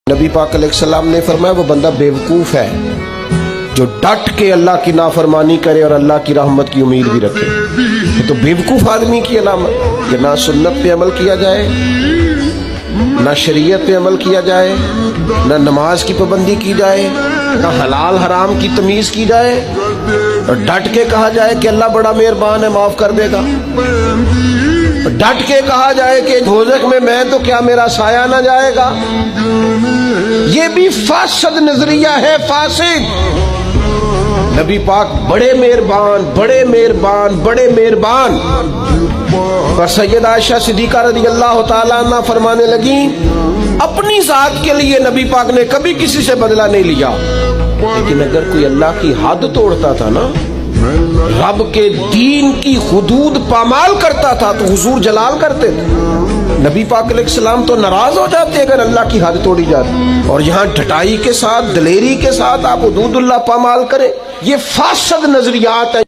नबी पाक अलैहिस्सलाम ने फरमाया वो बंदा बेवकूफ़ है जो डट के अल्लाह की नाफरमानी करे और अल्लाह की रहमत की उम्मीद भी रखे। ये तो बेवकूफ़ आदमी की अलामत कि ना सुन्नत पे अमल किया जाए, ना शरीयत पे अमल किया जाए, ना नमाज की पाबंदी की जाए, ना हलाल हराम की तमीज़ की जाए और डट के कहा जाए कि अल्लाह बड़ा मेहरबान है माफ़ कर देगा। डट के कहा जाए कि दोज़ख में मैं तो क्या मेरा साया ना जाएगा। ये भी फासिद नजरिया है, फासिद। नबी पाक बड़े मेहरबान, बड़े मेहरबान, बड़े मेहरबान। पर सैयदा आयशा सिद्दीक़ा रज़ी अल्लाह तआला अन्हा फरमाने लगी अपनी जात के लिए नबी पाक ने कभी किसी से बदला नहीं लिया, लेकिन अगर कोई अल्लाह की हद तोड़ता था ना, रब के दीन की हुदूद पामाल करता था तो हुजूर जलाल करते थे। नबी पाक अलैहिस्सलाम तो नाराज हो जाते अगर अल्लाह की हद तोड़ी जाती, और यहाँ ढटाई के साथ, दलेरी के साथ आप हुदूदुल्लाह पामाल करें। ये फासिद नजरियात है।